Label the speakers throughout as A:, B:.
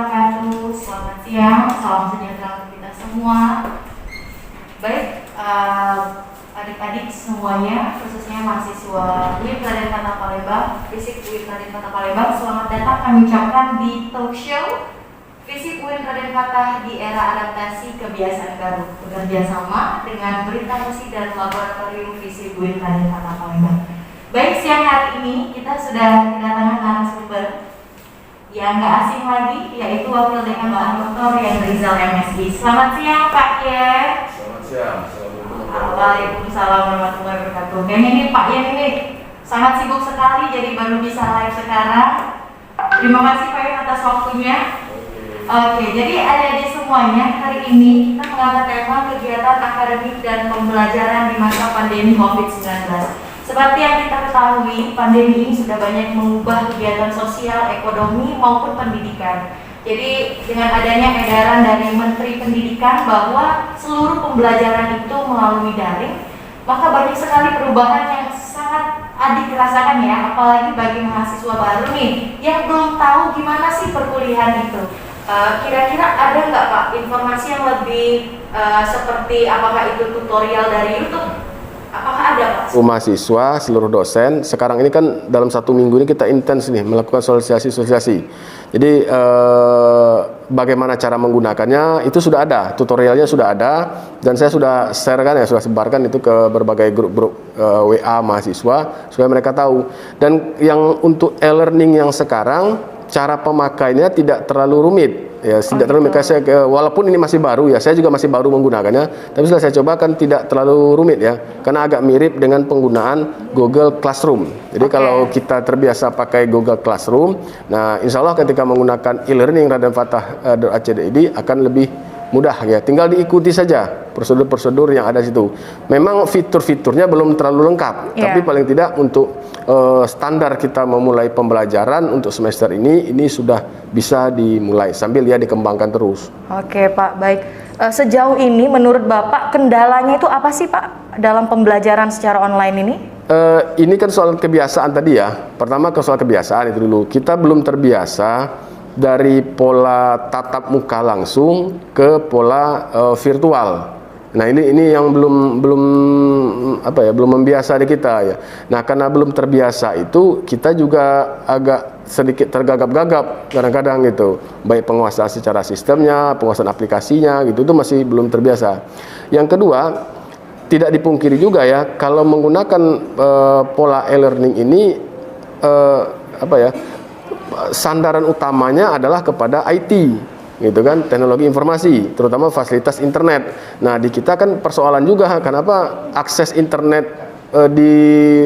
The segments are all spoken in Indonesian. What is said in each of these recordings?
A: wabarakatuh. Selamat siang, salam sejahtera untuk kita semua. Baik, adik-adik semuanya, khususnya mahasiswa UIN Raden Patah Palembang, Fisip UIN Raden Patah Palembang, selamat datang kami ucapkan di talk show Fisip UIN Raden Patah di era adaptasi kebiasaan baru, bekerja sama dengan Berita Musik dan Laboratorium Fisip UIN Raden Patah Palembang. Baik, siang hari ini kita sudah kedatangan narasumber yang gak asing lagi, yaitu Wakil Dekan Dr. Yan Rizal MSI. Selamat siang Pak Yan.
B: Selamat siang.
A: Waalaikumsalam warahmatullahi wabarakatuh. Kayaknya ini Pak Yan ini sangat sibuk sekali, jadi baru bisa live sekarang. Terima kasih Pak Yan atas waktunya. Oke, jadi adik-adik semuanya, hari ini kita mengangkat tema kegiatan akademik dan pembelajaran di masa pandemi COVID-19. Seperti yang kita ketahui, pandemi ini sudah banyak mengubah kegiatan sosial, ekonomi, maupun pendidikan. Jadi dengan adanya edaran dari Menteri Pendidikan bahwa seluruh pembelajaran itu melalui daring, maka banyak sekali perubahan yang sangat adik rasakan ya, apalagi bagi mahasiswa baru nih yang belum tahu gimana sih perkuliahan itu. Kira-kira ada nggak Pak informasi yang lebih seperti apakah itu tutorial dari YouTube? Apakah ada Pak?
B: Mahasiswa, seluruh dosen, sekarang ini kan dalam 1 minggu ini kita intens nih melakukan sosialisasi. Jadi bagaimana cara menggunakannya itu sudah ada, tutorialnya sudah ada, dan saya sudah sharekan ya, sudah sebarkan itu ke berbagai grup-grup WA mahasiswa supaya mereka tahu. Dan yang untuk e-learning yang sekarang, cara pemakainya tidak terlalu rumit. Ya, tidak terlalu rumit. Walaupun ini masih baru ya, saya juga masih baru menggunakannya, tapi setelah saya coba kan tidak terlalu rumit ya, karena agak mirip dengan penggunaan Google Classroom. Jadi kalau kita terbiasa pakai Google Classroom, nah insya Allah ketika menggunakan e-learning Raden Patah.ac.id akan lebih mudah ya, tinggal diikuti saja prosedur-prosedur yang ada di situ. Memang fitur-fiturnya belum terlalu lengkap, tapi paling tidak untuk standar kita memulai pembelajaran untuk semester ini sudah bisa dimulai sambil ya dikembangkan terus.
A: Oke Pak, baik. Sejauh ini menurut Bapak kendalanya itu apa sih Pak dalam pembelajaran secara online ini?
B: Ini kan soal kebiasaan tadi ya. Pertama ke soal kebiasaan itu dulu. Kita belum terbiasa dari pola tatap muka langsung ke pola virtual. Nah ini yang belum membiasa di kita ya. Nah karena belum terbiasa itu kita juga agak sedikit tergagap-gagap kadang-kadang gitu. Baik penguasaan secara sistemnya, penguasaan aplikasinya gitu itu masih belum terbiasa. Yang kedua, tidak dipungkiri juga ya kalau menggunakan pola e-learning ini sandaran utamanya adalah kepada IT, gitu kan, teknologi informasi, terutama fasilitas internet. Nah di kita kan persoalan juga kenapa akses internet di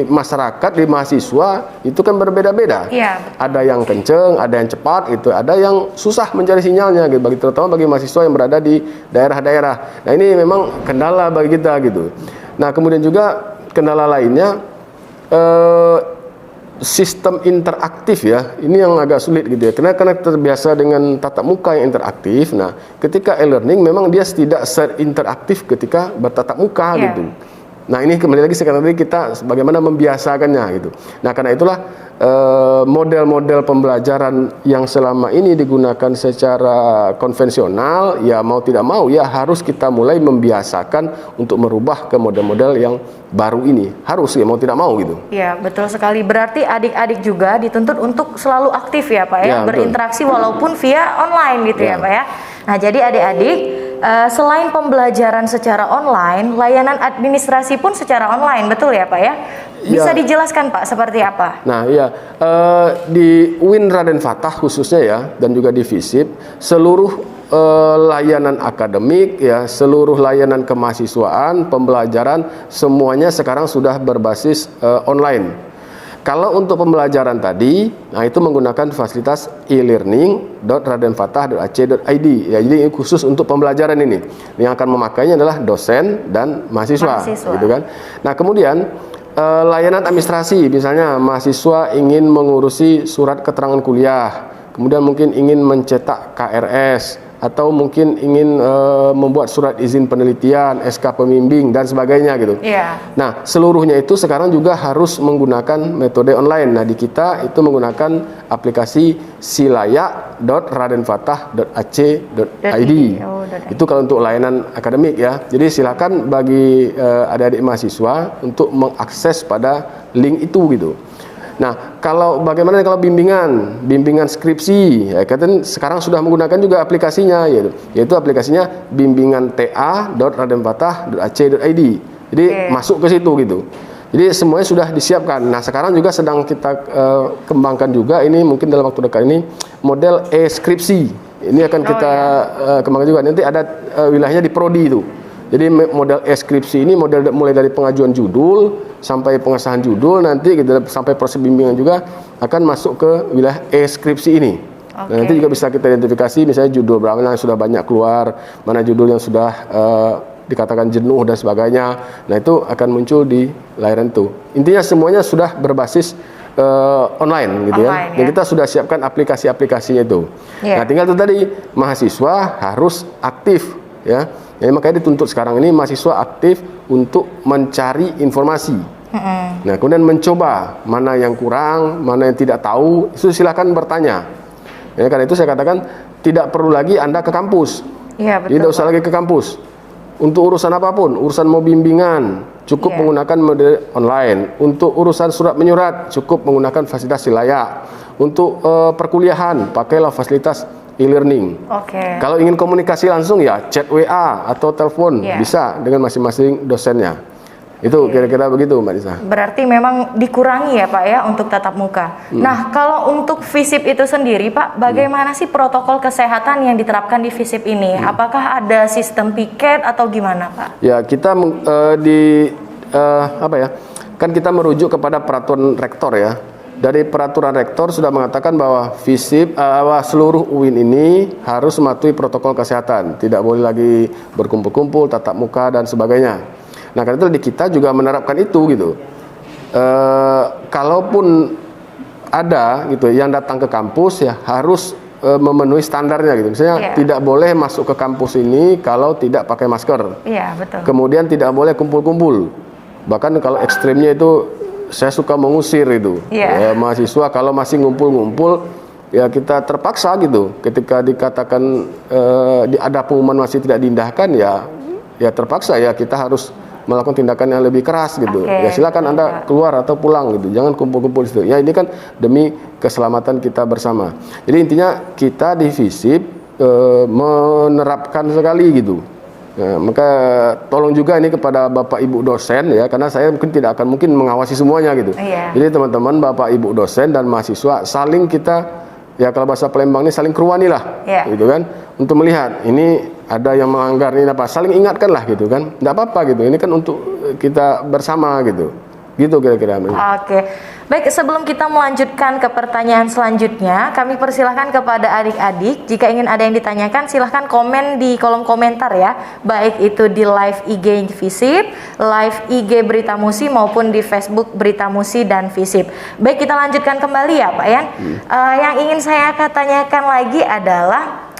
B: masyarakat, di mahasiswa itu kan berbeda-beda. Ada yang kenceng, ada yang cepat, itu ada yang susah mencari sinyalnya, gitu, terutama bagi mahasiswa yang berada di daerah-daerah. Nah ini memang kendala bagi kita gitu. Nah kemudian juga kendala lainnya sistem interaktif ya, ini yang agak sulit gitu ya, karena terbiasa dengan tatap muka yang interaktif. Nah ketika e-learning memang dia tidak se-interaktif ketika bertatap muka gitu. Nah ini kembali lagi sekarang tadi kita bagaimana membiasakannya gitu. Nah karena itulah model-model pembelajaran yang selama ini digunakan secara konvensional ya mau tidak mau ya harus kita mulai membiasakan untuk merubah ke model-model yang baru ini, harus ya mau tidak mau gitu. Ya betul sekali, berarti adik-adik juga dituntut untuk selalu aktif ya Pak ya, berinteraksi walaupun via online gitu ya Pak ya. Nah jadi adik-adik selain pembelajaran secara online, layanan administrasi pun secara online, betul ya Pak ya? Bisa dijelaskan Pak seperti apa? Nah ya, di UIN Raden Patah khususnya ya, dan juga di Fisip, seluruh layanan akademik ya, seluruh layanan kemahasiswaan, pembelajaran semuanya sekarang sudah berbasis online. Kalau untuk pembelajaran tadi, nah itu menggunakan fasilitas e-learning.radenpatah.ac.id ya, jadi khusus untuk pembelajaran ini. Yang akan memakainya adalah dosen dan mahasiswa. Gitu kan. Nah kemudian layanan administrasi, misalnya mahasiswa ingin mengurusi surat keterangan kuliah, kemudian mungkin ingin mencetak KRS atau mungkin ingin membuat surat izin penelitian, SK pembimbing dan sebagainya gitu. Nah, seluruhnya itu sekarang juga harus menggunakan metode online. Nah, di kita itu menggunakan aplikasi silaya.radenfatah.ac.id. Itu kalau untuk layanan akademik ya. Jadi silakan bagi adik-adik mahasiswa untuk mengakses pada link itu gitu. Nah, bagaimana kalau bimbingan skripsi, ya kan sekarang sudah menggunakan juga aplikasinya, yaitu aplikasinya bimbingan.ta.radenfatah.ac.id. Jadi masuk ke situ gitu. Jadi semuanya sudah disiapkan. Nah, sekarang juga sedang kita kembangkan juga ini mungkin dalam waktu dekat ini model e-skripsi. Ini akan kita kembangkan juga. Nanti ada wilayahnya di prodi itu. Jadi model e-skripsi ini mulai dari pengajuan judul sampai pengesahan judul, nanti kita sampai proses bimbingan juga akan masuk ke wilayah e-skripsi ini. Nah, nanti juga bisa kita identifikasi misalnya judul berapa yang sudah banyak keluar, mana judul yang sudah dikatakan jenuh dan sebagainya. Nah, itu akan muncul di layanan itu. Intinya semuanya sudah berbasis online gitu ya. Dan kita sudah siapkan aplikasi-aplikasinya itu. Nah, tinggal itu tadi mahasiswa harus aktif ya. Jadi makanya dituntut sekarang ini mahasiswa aktif untuk mencari informasi. Nah, kemudian mencoba mana yang kurang, mana yang tidak tahu, itu silakan bertanya. Ya, karena itu saya katakan tidak perlu lagi Anda ke kampus. Tidak usah lagi ke kampus. Untuk urusan apapun, urusan mau bimbingan, cukup menggunakan model online. Untuk urusan surat menyurat, cukup menggunakan fasilitas Silaya. Untuk perkuliahan, pakailah fasilitas e-learning. Kalau ingin komunikasi langsung ya chat WA atau telepon bisa dengan masing-masing dosennya. Itu kira-kira begitu Mbak Nisa.
A: Berarti memang dikurangi ya Pak ya untuk tatap muka. Nah, kalau untuk FISIP itu sendiri Pak, bagaimana sih protokol kesehatan yang diterapkan di FISIP ini? Apakah ada sistem piket atau gimana Pak? Ya, kita
B: kan kita merujuk kepada peraturan rektor ya. Dari peraturan rektor sudah mengatakan bahwa FISIP, seluruh UIN ini harus mematuhi protokol kesehatan, tidak boleh lagi berkumpul-kumpul, tatap muka dan sebagainya. Nah, karena itu di kita juga menerapkan itu gitu. Kalaupun ada gitu yang datang ke kampus ya harus memenuhi standarnya gitu. Misalnya tidak boleh masuk ke kampus ini kalau tidak pakai masker. Kemudian tidak boleh kumpul-kumpul. Bahkan kalau ekstrimnya itu saya suka mengusir itu ya, mahasiswa kalau masih ngumpul-ngumpul ya kita terpaksa gitu ketika dikatakan ada pengumuman masih tidak diindahkan ya terpaksa ya kita harus melakukan tindakan yang lebih keras gitu. Ya silakan Anda keluar atau pulang gitu, jangan kumpul-kumpul di situ. Ya ini kan demi keselamatan kita bersama. Jadi intinya kita di FISIP menerapkan sekali gitu. Nah, maka tolong juga ini kepada Bapak Ibu dosen ya, karena saya tidak akan mungkin mengawasi semuanya gitu. Jadi teman-teman Bapak Ibu dosen dan mahasiswa saling kita ya kalau bahasa Palembang ini saling keruani lah, gitu kan, untuk melihat ini ada yang melanggar ini apa, saling ingatkan lah gitu kan, tidak apa-apa gitu. Ini kan untuk kita bersama gitu. Gitu kira-kira.
A: Baik, sebelum kita melanjutkan ke pertanyaan selanjutnya, kami persilahkan kepada adik-adik, jika ingin ada yang ditanyakan silahkan komen di kolom komentar ya, baik itu di live IG FISIP, live IG Berita Musi maupun di Facebook Berita Musi dan FISIP. Baik, kita lanjutkan kembali ya Pak Yan. Yang ingin saya tanyakan lagi adalah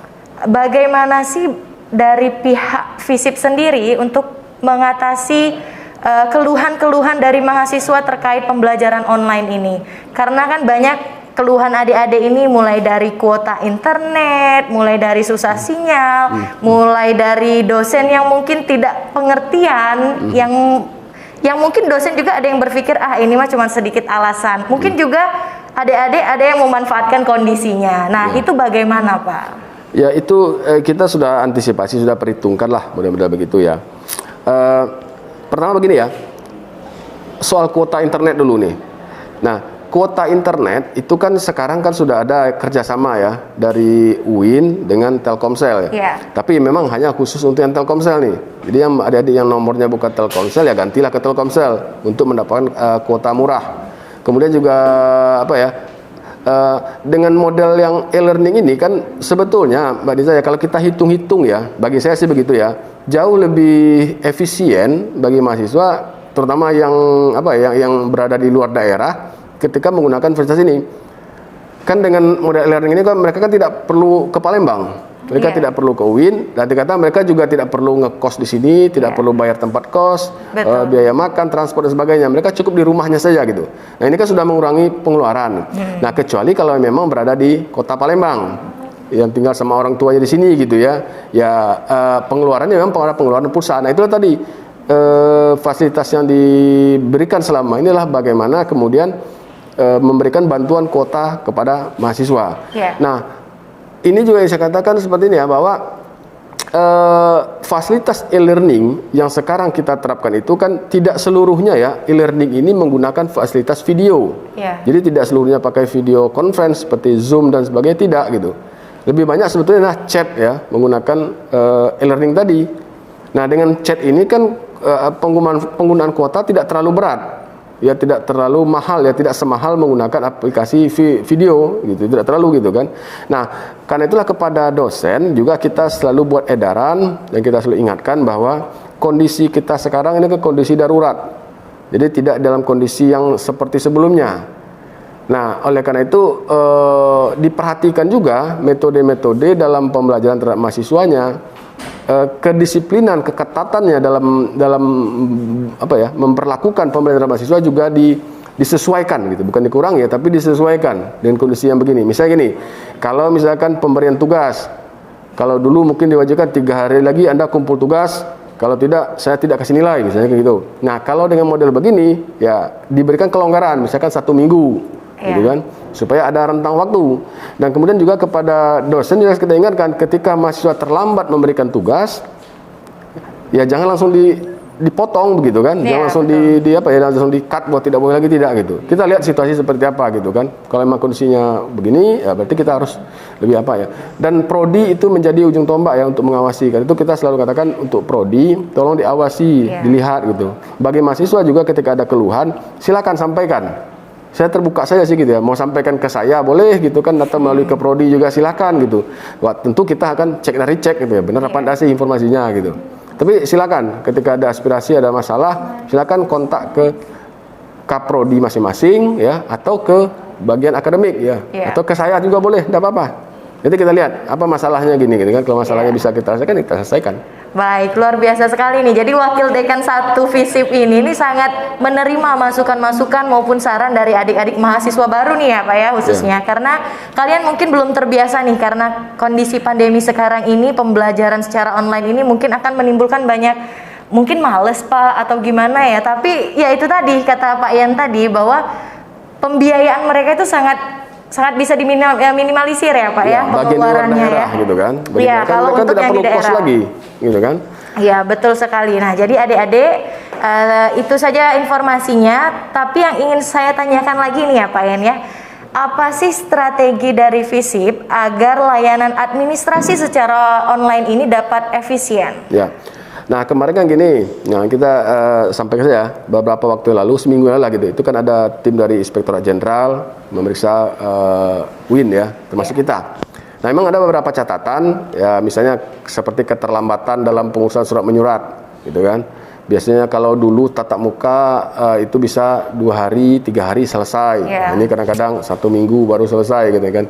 A: bagaimana sih dari pihak FISIP sendiri untuk mengatasi keluhan-keluhan dari mahasiswa terkait pembelajaran online ini, karena kan banyak keluhan adik-adik ini mulai dari kuota internet, mulai dari susah sinyal, mulai dari dosen yang mungkin tidak pengertian, yang mungkin dosen juga ada yang berpikir ini mah cuma sedikit alasan, mungkin juga adik-adik ada yang memanfaatkan kondisinya. Nah itu bagaimana Pak?
B: Ya itu kita sudah antisipasi, sudah perhitungkan lah, mudah-mudahan begitu ya. Pertama begini ya, soal kuota internet dulu nih. Nah, kuota internet itu kan sekarang kan sudah ada kerjasama ya dari UIN dengan Telkomsel ya. Tapi memang hanya khusus untuk yang Telkomsel nih. Jadi yang adik-adik yang nomornya bukan Telkomsel ya gantilah ke Telkomsel untuk mendapatkan kuota murah. Kemudian juga dengan model yang e-learning ini kan sebetulnya Mbak Nisa ya, kalau kita hitung-hitung ya, bagi saya sih begitu ya, jauh lebih efisien bagi mahasiswa terutama yang berada di luar daerah ketika menggunakan fasilitas ini. Kan dengan model e-learning ini kan mereka kan tidak perlu ke Palembang. Mereka tidak perlu ke UIN, dan dikata mereka juga tidak perlu ngekos di sini, tidak perlu bayar tempat kos, biaya makan, transport dan sebagainya. Mereka cukup di rumahnya saja gitu. Nah ini kan sudah mengurangi pengeluaran. Nah kecuali kalau memang berada di kota Palembang, yang tinggal sama orang tuanya di sini gitu ya, pengeluarannya memang pengeluaran pusat. Nah itulah tadi fasilitas yang diberikan selama inilah bagaimana kemudian memberikan bantuan kuota kepada mahasiswa. Nah ini juga yang saya katakan seperti ini ya, bahwa fasilitas e-learning yang sekarang kita terapkan itu kan tidak seluruhnya ya e-learning ini menggunakan fasilitas video. Jadi tidak seluruhnya pakai video conference seperti Zoom dan sebagainya, tidak gitu. Lebih banyak sebetulnya chat ya, menggunakan e-learning tadi. Nah dengan chat ini kan penggunaan kuota tidak terlalu berat. Ya tidak terlalu mahal ya, tidak semahal menggunakan aplikasi video gitu, tidak terlalu gitu kan. Nah, karena itulah kepada dosen juga kita selalu buat edaran dan kita selalu ingatkan bahwa kondisi kita sekarang ini kan kondisi darurat. Jadi tidak dalam kondisi yang seperti sebelumnya. Nah, oleh karena itu diperhatikan juga metode-metode dalam pembelajaran terhadap mahasiswanya. Kedisiplinan, keketatannya dalam memperlakukan pembelajaran mahasiswa juga disesuaikan gitu, bukan dikurangi ya, tapi disesuaikan dengan kondisi yang begini. Misalnya gini, kalau misalkan pemberian tugas, kalau dulu mungkin diwajibkan 3 hari lagi Anda kumpul tugas, kalau tidak saya tidak kasih nilai, misalnya kayak gitu. Nah kalau dengan model begini ya diberikan kelonggaran, misalkan 1 minggu gitu kan, supaya ada rentang waktu. Dan kemudian juga kepada dosen juga kita ingatkan, ketika mahasiswa terlambat memberikan tugas ya jangan langsung dipotong begitu kan, jangan langsung langsung di-cut bahwa tidak boleh lagi, tidak gitu. Kita lihat situasi seperti apa gitu kan. Kalau memang kondisinya begini ya berarti kita harus lebih dan prodi itu menjadi ujung tombak ya untuk mengawasi. Kan itu kita selalu katakan, untuk prodi tolong diawasi, dilihat gitu. Bagi mahasiswa juga ketika ada keluhan silakan sampaikan. Saya terbuka saja sih gitu ya, mau sampaikan ke saya boleh gitu kan, atau melalui ke prodi juga silakan gitu. Wah, tentu kita akan cek dari cek gitu ya, benar apa enggak sih informasinya gitu. Tapi silakan ketika ada aspirasi, ada masalah, silakan kontak ke kaprodi masing-masing ya, atau ke bagian akademik ya, atau ke saya juga boleh, enggak apa-apa. Jadi kita lihat apa masalahnya gini gitu kan, kalau masalahnya bisa kita selesaikan.
A: Baik, luar biasa sekali nih. Jadi Wakil Dekan 1 FISIP ini sangat menerima masukan-masukan maupun saran dari adik-adik mahasiswa baru nih ya Pak ya, khususnya. Karena kalian mungkin belum terbiasa nih, karena kondisi pandemi sekarang ini, pembelajaran secara online ini mungkin akan menimbulkan banyak, mungkin males Pak atau gimana ya. Tapi ya itu tadi kata Pak Yan tadi, bahwa pembiayaan mereka itu sangat bisa diminimalisir ya Pak ya, pengeluarannya ya.
B: Gitu kan.
A: Iya, kalau
B: mereka
A: untuk
B: tidak
A: yang
B: perlu
A: di daerah
B: kos lagi, gitu kan.
A: Iya, betul sekali. Nah, jadi adik-adik itu saja informasinya. Tapi yang ingin saya tanyakan lagi nih ya Pak Yan ya, apa sih strategi dari FISIP agar layanan administrasi secara online ini dapat efisien? Ya.
B: Nah kemarin kan gini, nah kita sampaikan saja beberapa waktu lalu, seminggu lalu gitu, itu kan ada tim dari Inspektorat Jenderal memeriksa UIN ya, termasuk kita. Nah memang ada beberapa catatan, ya misalnya seperti keterlambatan dalam pengurusan surat menyurat, gitu kan. Biasanya kalau dulu tatap muka itu bisa 2 hari, 3 hari selesai. Nah, ini kadang-kadang 1 minggu baru selesai, gitu kan.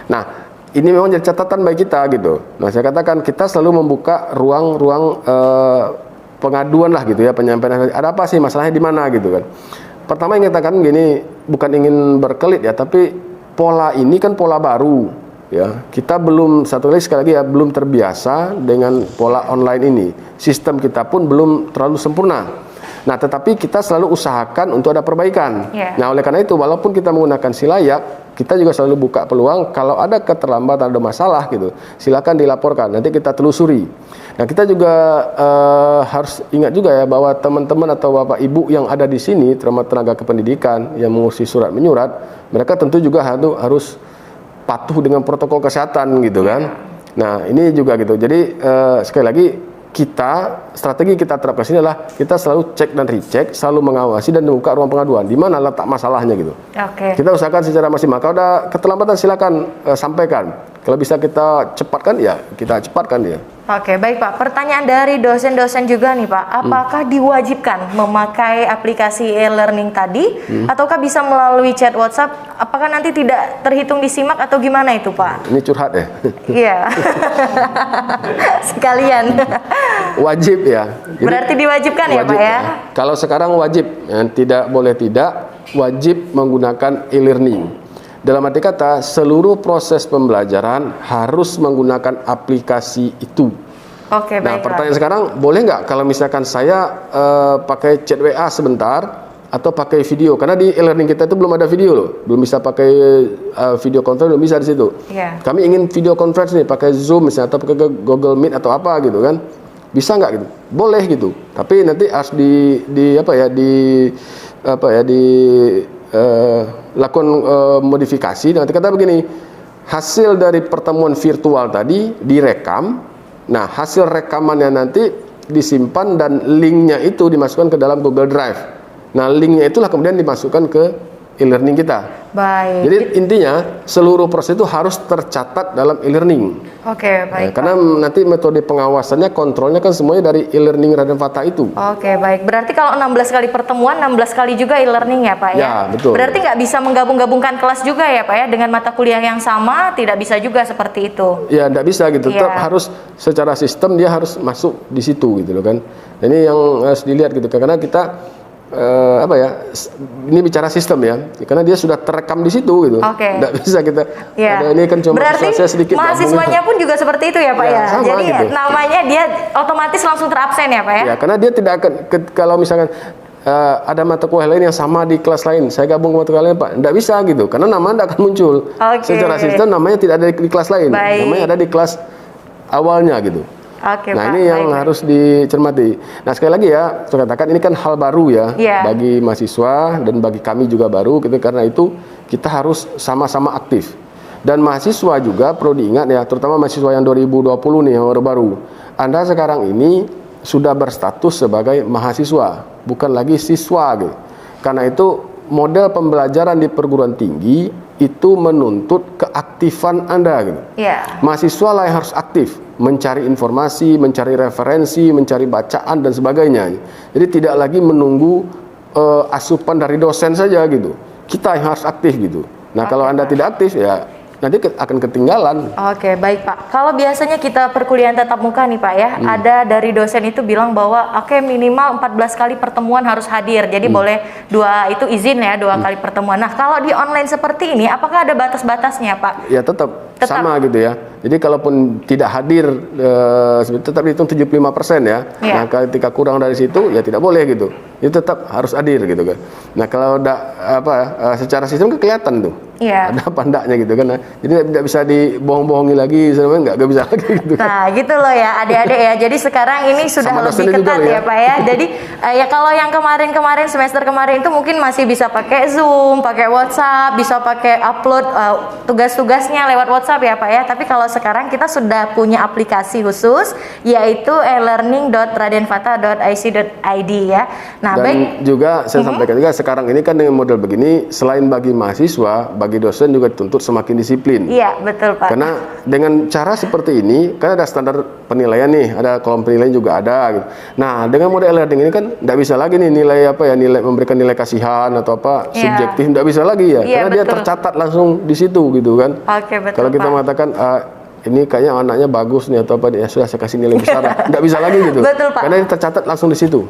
B: Nah ini memang jadi catatan bagi kita gitu. Nah saya katakan kita selalu membuka ruang-ruang pengaduan lah gitu ya, penyampaian ada apa sih masalahnya di mana gitu kan. Pertama yang kita katakan gini, bukan ingin berkelit ya, tapi pola ini kan pola baru ya. Kita belum, sekali lagi ya, belum terbiasa dengan pola online ini. Sistem kita pun belum terlalu sempurna. Nah, tetapi kita selalu usahakan untuk ada perbaikan. Nah, oleh karena itu, walaupun kita menggunakan Silayak, kita juga selalu buka peluang kalau ada keterlambatan, ada masalah gitu, silakan dilaporkan. Nanti kita telusuri. Nah, kita juga harus ingat juga ya bahwa teman-teman atau bapak ibu yang ada di sini, terutama tenaga kependidikan yang mengurusi surat menyurat, mereka tentu juga harus patuh dengan protokol kesehatan gitu kan. Nah, ini juga gitu. Jadi sekali lagi, strategi kita terapkan sini adalah kita selalu cek dan recheck, selalu mengawasi dan membuka ruang pengaduan di mana letak masalahnya gitu. Kita usahakan secara maksimal. Kalau ada keterlambatan silakan sampaikan. Kalau bisa kita cepatkan, ya kita cepatkan dia.
A: Oke, baik Pak. Pertanyaan dari dosen-dosen juga nih Pak. Apakah diwajibkan memakai aplikasi e-learning tadi, ataukah bisa melalui chat WhatsApp? Apakah nanti tidak terhitung disimak atau gimana itu Pak?
B: Ini curhat ya.
A: Iya. Sekalian.
B: Wajib ya. Jadi,
A: Berarti diwajibkan ya
B: wajib
A: Pak ya?
B: Kalau sekarang wajib, ya, tidak boleh tidak, wajib menggunakan e-learning. Dalam arti kata, seluruh proses pembelajaran harus menggunakan aplikasi itu.
A: Oke,
B: Nah,
A: baik.
B: pertanyaan sekarang, boleh nggak kalau misalkan saya pakai chat WA sebentar atau pakai video? Karena di e-learning kita itu belum ada video loh, belum bisa pakai video conference, belum bisa di situ.
A: Iya.
B: Kami ingin video conference nih, pakai Zoom misalnya atau pakai Google Meet atau apa gitu kan? Bisa nggak gitu? Boleh gitu. Tapi nanti harus lakukan modifikasi. Nanti kata begini, hasil dari pertemuan virtual tadi direkam. Nah, hasil rekamannya nanti disimpan dan linknya itu dimasukkan ke dalam Google Drive. Nah, linknya itulah kemudian dimasukkan ke e-learning kita.
A: Baik.
B: Jadi intinya seluruh proses itu harus tercatat dalam e-learning.
A: Oke, baik.
B: Karena nanti metode pengawasannya, kontrolnya kan semuanya dari e-learning Raden Fata itu.
A: Oke, baik. Berarti kalau 16 kali pertemuan, 16 kali juga e-learning ya Pak ya?
B: Ya, betul.
A: Berarti nggak bisa menggabung-gabungkan kelas juga ya Pak ya? Dengan mata kuliah yang sama, tidak bisa juga seperti itu?
B: Ya, tidak bisa gitu.
A: Iya.
B: Tetap harus secara sistem dia harus masuk di situ gitu loh kan. Ini yang harus dilihat gitu. Karena kita ini bicara sistem ya, karena dia sudah terekam di situ gitu.
A: Oke.
B: Nggak bisa kita.
A: Ya.
B: Ada ini kan cuma
A: berarti
B: saya sedikit
A: mahasiswanya pun juga seperti itu ya Pak
B: Ya,
A: ya?
B: sama
A: Jadi
B: gitu.
A: namanya dia otomatis langsung terabsen ya Pak ya?
B: Ya, karena dia tidak akan kalau misalkan ada mata kuliah lain yang sama di kelas lain, saya gabung ke mata kuliah lain Pak, tidak bisa gitu, karena nama tidak akan muncul.
A: Oke.
B: Secara sistem namanya tidak ada di kelas lain,
A: Baik.
B: namanya ada di kelas awalnya gitu.
A: Oke,
B: Nah,
A: Pak.
B: ini yang
A: Baik.
B: harus dicermati. Nah, sekali lagi ya, saya katakan ini kan hal baru ya,
A: Iya.
B: bagi mahasiswa dan bagi kami juga baru gitu. Karena itu kita harus sama-sama aktif. Dan mahasiswa juga perlu diingat ya, terutama mahasiswa yang 2020 nih yang baru-baru. Anda sekarang ini sudah berstatus sebagai mahasiswa, bukan lagi siswa gitu. Karena itu model pembelajaran di perguruan tinggi itu menuntut keaktifan Anda gitu.
A: Iya.
B: Mahasiswa lah yang harus aktif, mencari informasi, mencari referensi, mencari bacaan dan sebagainya. Jadi tidak lagi menunggu asupan dari dosen saja gitu. Kita yang harus aktif gitu. Nah, kalau Anda tidak aktif ya nanti akan ketinggalan.
A: Oke, baik Pak. Kalau biasanya kita perkuliahan tatap muka nih Pak ya, ada dari dosen itu bilang bahwa oke minimal 14 kali pertemuan harus hadir. Jadi boleh itu izin ya, 2 kali pertemuan. Nah, kalau di online seperti ini apakah ada batas-batasnya Pak?
B: Ya tetap sama gitu ya. Jadi kalaupun tidak hadir tetap dihitung 75% ya.
A: Iya.
B: Nah, ketika kurang dari situ ya tidak boleh gitu. Itu tetap harus hadir gitu kan. Nah, kalau secara sistem kan kelihatan tuh.
A: Iya.
B: Ada apa endaknya gitu kan. Nah, jadi tidak bisa dibohong-bohongi lagi, sebenarnya nggak bisa lagi gitu kan.
A: Nah, gitu loh ya adik-adik ya. Jadi sekarang ini sudah
B: Sama
A: lebih
B: dosennya juga
A: ketat
B: loh
A: ya
B: ya.
A: Pak ya. Jadi ya kalau yang kemarin semester kemarin itu mungkin masih bisa pakai Zoom, pakai WhatsApp, bisa pakai upload tugas-tugasnya lewat WhatsApp ya Pak ya. Tapi kalau sekarang kita sudah punya aplikasi khusus yaitu elearning.radenfata.ic.id ya. Nah,
B: Dan
A: baik.
B: juga saya sampaikan juga sekarang ini kan dengan model begini, selain bagi mahasiswa, bagi dosen juga dituntut semakin disiplin.
A: Iya, betul Pak.
B: Karena dengan cara seperti ini, kan ada standar penilaian nih, ada kolom penilaian juga ada. Gitu. Nah, dengan model e-learning ini kan tidak bisa lagi nih nilai memberikan nilai kasihan atau apa
A: Iya.
B: subjektif, tidak bisa lagi ya,
A: Iya,
B: karena dia
A: betul.
B: tercatat langsung di situ gitu kan.
A: Oke, betul
B: Kalau kita
A: Pak.
B: mengatakan ini kayaknya anaknya bagus nih atau apa, ya sudah saya kasih nilai besar, tidak bisa lagi gitu.
A: Betul, Pak.
B: Karena dia tercatat langsung di situ.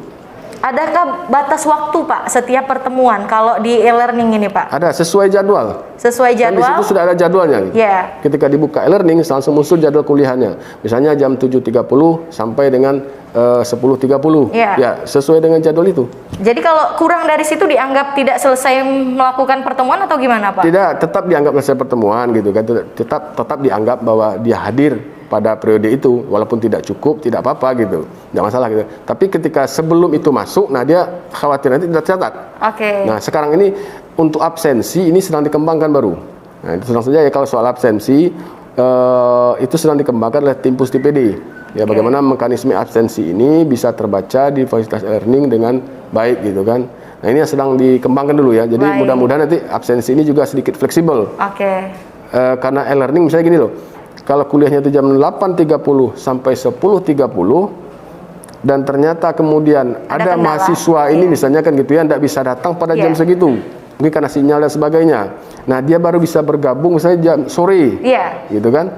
A: Adakah batas waktu Pak setiap pertemuan kalau di e-learning ini Pak?
B: Ada sesuai jadwal.
A: Sesuai
B: Kan di
A: jadwal?
B: situ sudah ada jadwalnya. Gitu.
A: Ya.
B: Ketika dibuka e-learning langsung muncul jadwal kuliahnya. Misalnya jam 7.30 sampai dengan 10.30.
A: Iya.
B: Ya, sesuai dengan jadwal itu.
A: Jadi kalau kurang dari situ dianggap tidak selesai melakukan pertemuan atau gimana Pak?
B: Tidak, tetap dianggap selesai pertemuan gitu kan. Tetap dianggap bahwa dia hadir pada periode itu, walaupun tidak cukup, tidak apa-apa gitu, tidak masalah gitu. Tapi ketika sebelum itu masuk, nah dia khawatir nanti tidak tercatat.
A: Oke.
B: Nah sekarang ini untuk absensi ini sedang dikembangkan baru. Nah itu langsung saja ya, kalau soal absensi itu sedang dikembangkan oleh tim Pustipd. Ya bagaimana mekanisme absensi ini bisa terbaca di fasilitas e-learning dengan baik gitu kan. Nah ini yang sedang dikembangkan dulu ya. Jadi
A: Baik.
B: mudah-mudahan nanti absensi ini juga sedikit fleksibel.
A: Oke.
B: Karena e-learning misalnya gini loh. kalau kuliahnya itu jam 8.30 sampai 10.30 dan ternyata kemudian ada
A: kendala.
B: mahasiswa ini misalnya kan gitu ya tidak bisa datang pada jam segitu, mungkin karena sinyal dan sebagainya. Nah dia baru bisa bergabung misalnya jam sore, gitu kan?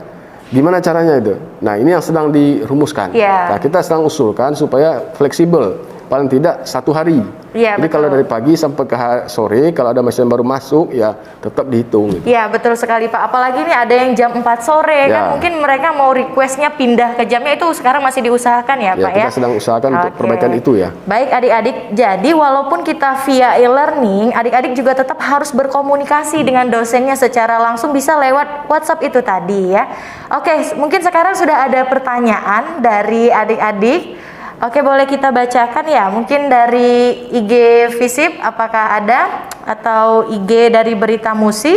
B: Gimana caranya itu? Nah ini yang sedang dirumuskan. Nah kita sedang usulkan supaya fleksibel, paling tidak 1 hari. Jadi
A: betul.
B: kalau dari pagi sampai ke sore, kalau ada mahasiswa yang baru masuk, ya tetap dihitung. Gitu.
A: Ya betul sekali Pak. Apalagi nih ada yang jam 4 sore kan, mungkin mereka mau requestnya pindah ke jamnya, itu sekarang masih diusahakan ya Pak ya.
B: Kita sedang usahakan untuk perbaikan itu ya.
A: Baik adik-adik, jadi walaupun kita via e-learning, adik-adik juga tetap harus berkomunikasi dengan dosennya secara langsung, bisa lewat WhatsApp itu tadi ya. Oke, mungkin sekarang sudah ada pertanyaan dari adik-adik. Oke, boleh kita bacakan ya, mungkin dari IG Visip apakah ada, atau IG dari Berita Musi.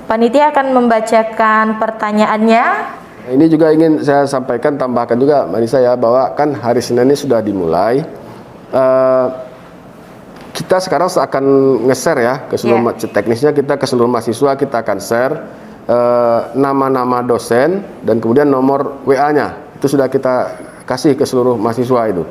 A: Panitia akan membacakan pertanyaannya.
B: Ini juga ingin saya sampaikan, tambahkan juga Manisa ya, bahwa kan hari Senin ini sudah dimulai. Kita sekarang akan nge-share ya ke seluruh teknisnya, kita ke seluruh mahasiswa kita akan share nama-nama dosen dan kemudian nomor WA-nya. Itu sudah kita kasih ke seluruh mahasiswa itu.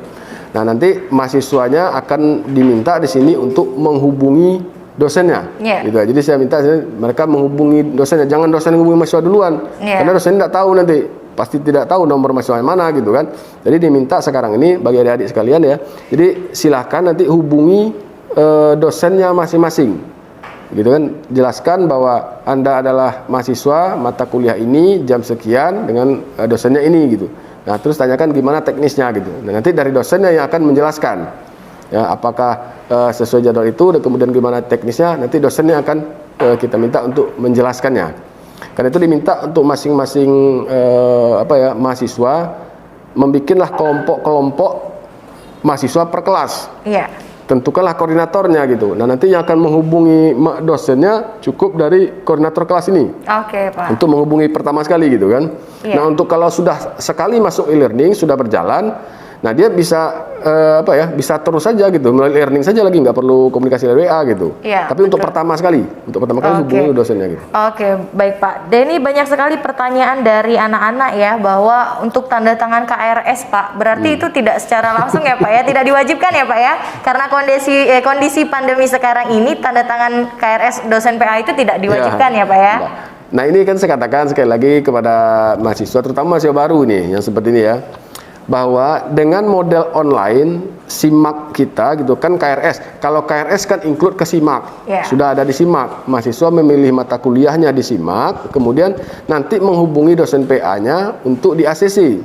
B: Nah, nanti mahasiswanya akan diminta di sini untuk menghubungi dosennya. Gitu. Jadi saya minta mereka menghubungi dosennya, jangan dosen menghubungi mahasiswa duluan. Karena dosen tidak tahu nanti, pasti tidak tahu nomor mahasiswa yang mana gitu kan. Jadi diminta sekarang ini bagi adik-adik sekalian ya. Jadi silahkan nanti hubungi dosennya masing-masing. Gitu kan, jelaskan bahwa Anda adalah mahasiswa mata kuliah ini jam sekian dengan dosennya ini gitu. Nah, terus tanyakan gimana teknisnya gitu. Nah, nanti dari dosennya yang akan menjelaskan ya apakah sesuai jadwal itu dan kemudian gimana teknisnya, nanti dosennya akan kita minta untuk menjelaskannya. Karena itu diminta untuk masing-masing mahasiswa membikinlah kelompok-kelompok mahasiswa per kelas. Tentukanlah koordinatornya gitu. Nah, nanti yang akan menghubungi dosennya cukup dari koordinator kelas ini.
A: Oke, Pak.
B: Untuk menghubungi pertama sekali gitu kan. Nah, untuk kalau sudah sekali masuk e-learning, sudah berjalan, nah dia bisa bisa terus saja gitu, melalui e-learning saja lagi, nggak perlu komunikasi dari WA gitu. Tapi untuk pertama kali hubungi dosennya gitu.
A: Oke, baik Pak. Dan ini banyak sekali pertanyaan dari anak-anak ya, bahwa untuk tanda tangan KRS Pak, berarti itu tidak secara langsung ya Pak ya, tidak diwajibkan ya Pak ya, karena kondisi pandemi sekarang ini tanda tangan KRS dosen PA itu tidak diwajibkan ya Pak ya.
B: Nah ini kan saya katakan sekali lagi kepada mahasiswa, terutama mahasiswa baru nih yang seperti ini ya, bahwa dengan model online SIMAK kita gitu kan, KRS, kalau KRS kan include ke SIMAK, sudah ada di SIMAK, mahasiswa memilih mata kuliahnya di SIMAK, kemudian nanti menghubungi dosen PA-nya untuk di ACC.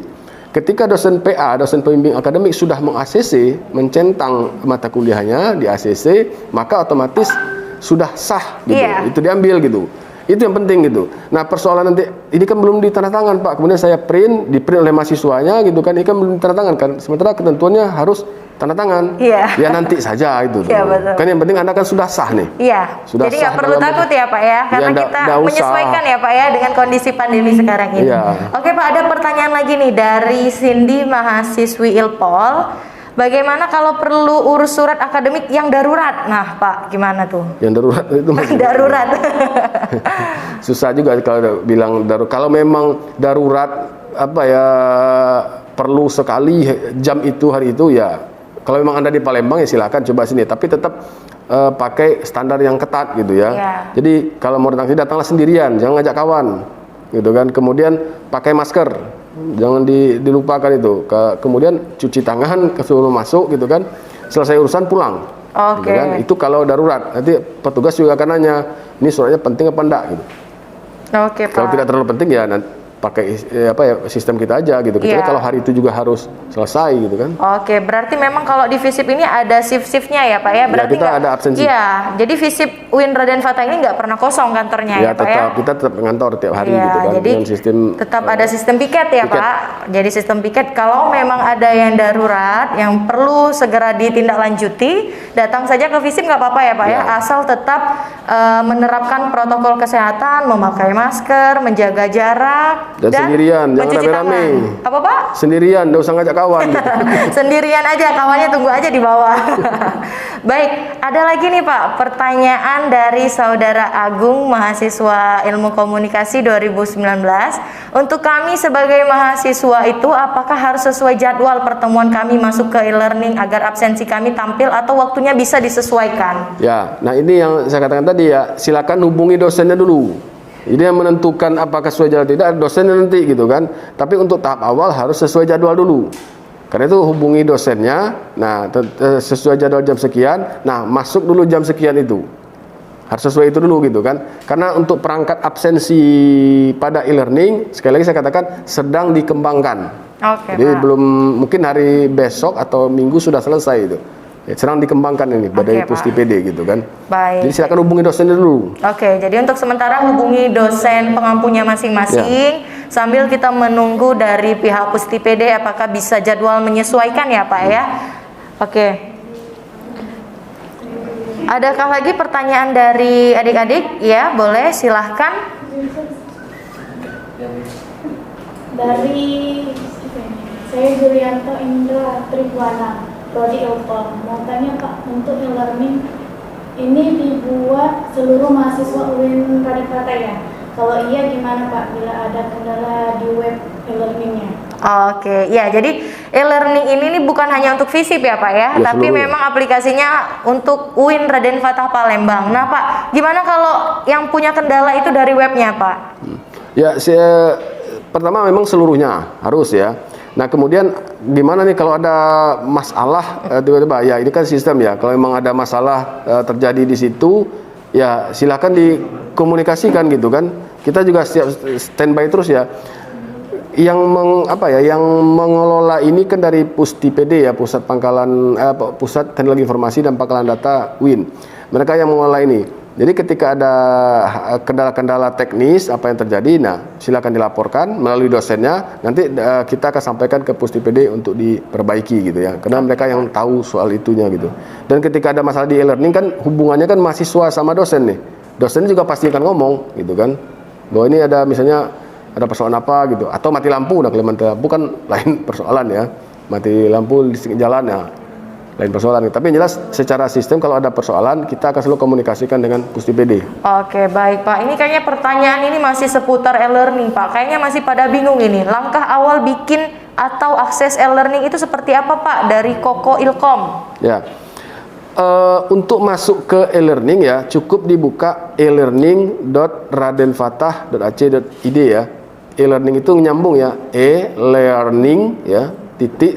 B: Ketika dosen PA, dosen pembimbing akademik sudah meng-ACC, mencentang mata kuliahnya di ACC, maka otomatis sudah sah gitu, itu diambil gitu. Itu yang penting gitu. Nah, persoalan nanti ini kan belum ditandatangan Pak. Kemudian saya di-print oleh mahasiswanya gitu kan. Ini kan belum ditandatangan kan. Sementara ketentuannya harus tanda tangan. Ya nanti saja itu. Kan yang penting Anda kan sudah sah nih. Sudah
A: jadi
B: nggak
A: perlu takut ya Pak ya. Karena kita menyesuaikan ya Pak ya dengan kondisi pandemi sekarang ini. Oke Pak, ada pertanyaan lagi nih dari Cindy, mahasiswi Ilpol. Bagaimana kalau perlu urus surat akademik yang darurat? Nah, Pak, gimana tuh?
B: Yang darurat itu
A: darurat.
B: Susah juga kalau bilang darurat. Kalau memang darurat perlu sekali jam itu hari itu ya. Kalau memang Anda di Palembang ya silakan coba sini, tapi tetap pakai standar yang ketat gitu ya. Jadi kalau mau datang sini datanglah sendirian, jangan ngajak kawan. Gitu kan. Kemudian pakai masker. Jangan dilupakan itu. Kemudian cuci tangan sebelum masuk gitu kan. Selesai urusan pulang. Gitu kan. Itu kalau darurat. Nanti petugas juga akan nanya, ini suratnya penting apa enggak gitu. Kalau tidak terlalu penting ya nanti pakai sistem kita aja gitu. Kecuali kalau hari itu juga harus selesai gitu kan.
A: Berarti memang kalau di Visip ini ada shift-shiftnya ya Pak ya. Berarti
B: kita ada absensi.
A: Jadi Visip UIN Raden Fatah ini nggak pernah kosong kantornya ya Pak ya.
B: Kita tetap ngantor tiap hari gitu kan.
A: Jadi
B: sistem
A: tetap ada sistem piket ya Pak. Jadi sistem piket kalau memang ada yang darurat yang perlu segera ditindaklanjuti, datang saja ke Visip nggak apa-apa ya Pak ya. Asal tetap menerapkan protokol kesehatan, memakai masker, menjaga jarak.
B: Dan sendirian, jangan
A: mencuci
B: rame-rame.
A: tangan. Apa Pak?
B: Sendirian, nggak usah ngajak kawan.
A: Sendirian aja, kawannya tunggu aja di bawah. Baik, ada lagi nih Pak, pertanyaan dari Saudara Agung, mahasiswa Ilmu Komunikasi 2019. Untuk kami sebagai mahasiswa itu, apakah harus sesuai jadwal pertemuan kami masuk ke e-learning agar absensi kami tampil atau waktunya bisa disesuaikan?
B: Ya, nah ini yang saya katakan tadi ya, silakan hubungi dosennya dulu. Ini yang menentukan apakah sesuai jadwal tidak, dosennya nanti gitu kan. Tapi untuk tahap awal harus sesuai jadwal dulu. Karena itu hubungi dosennya, nah sesuai jadwal jam sekian, nah masuk dulu jam sekian itu. Harus sesuai itu dulu gitu kan. Karena untuk perangkat absensi pada e-learning, sekali lagi saya katakan sedang dikembangkan.
A: Oke,
B: Jadi
A: Pak.
B: belum, mungkin hari besok atau minggu sudah selesai itu. Ya, sedang dikembangkan ini badai
A: Pak.
B: PUSTI-PD gitu kan.
A: Baik.
B: Jadi silakan hubungi dosennya dulu.
A: Oke, jadi untuk sementara hubungi dosen pengampunya masing-masing sambil kita menunggu dari pihak PUSTI-PD apakah bisa jadwal menyesuaikan ya Pak ya. Oke. Adakah lagi pertanyaan dari adik-adik? Ya, boleh silahkan.
C: Dari saya Julianto Indra Tribuana, Prodi Ilkom. Mau tanya Pak, untuk e-learning ini dibuat seluruh mahasiswa UIN Raden Fatah ya? Kalau iya gimana Pak bila ada kendala di web e-learningnya?
A: Oke, ya jadi e-learning ini nih bukan hanya untuk FISIP ya Pak ya,
B: Ya,
A: tapi
B: seluruh.
A: memang aplikasinya untuk UIN Raden Fatah Palembang. Nah Pak, gimana kalau yang punya kendala itu dari webnya Pak?
B: Ya, pertama memang seluruhnya harus ya. Nah kemudian gimana nih kalau ada masalah tiba-tiba ya ini kan sistem ya. Kalau memang ada masalah terjadi di situ ya silakan dikomunikasikan gitu kan. Kita juga siap standby terus ya. Yang yang mengelola ini kan dari PUSTI-PD ya, Pusat Teknologi Informasi dan Pangkalan Data UIN. Mereka yang mengelola ini. Jadi ketika ada kendala-kendala teknis apa yang terjadi, nah silakan dilaporkan melalui dosennya. Nanti kita akan sampaikan ke PUSTI-PD untuk diperbaiki gitu ya. Karena mereka yang tahu soal itunya gitu. Dan ketika ada masalah di e-learning kan hubungannya kan mahasiswa sama dosen nih. Dosen juga pasti akan ngomong gitu kan. Bahwa ini ada misalnya ada persoalan apa gitu. Atau mati lampu, nah kalau mati lampu kan lain persoalan ya. Mati lampu di jalan ya. Lain persoalan. Tapi yang jelas secara sistem kalau ada persoalan kita akan selalu komunikasikan dengan PUSTI-PD.
A: Oke, baik Pak. Ini kayaknya pertanyaan ini masih seputar e-learning Pak. Kayaknya masih pada bingung ini. Langkah awal bikin atau akses e-learning itu seperti apa Pak dari Koko Ilkom?
B: Ya. Untuk masuk ke e-learning ya cukup dibuka e-learning.radenfatah.ac.id ya. E-learning itu nyambung ya. E-learning ya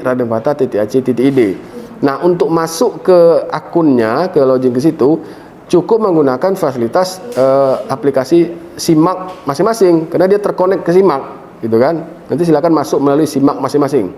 B: .radenfatah.ac.id. Nah, untuk masuk ke akunnya, ke login ke situ, cukup menggunakan fasilitas aplikasi SIMAK masing-masing, karena dia terkonek ke SIMAK, gitu kan. Nanti silakan masuk melalui SIMAK masing-masing.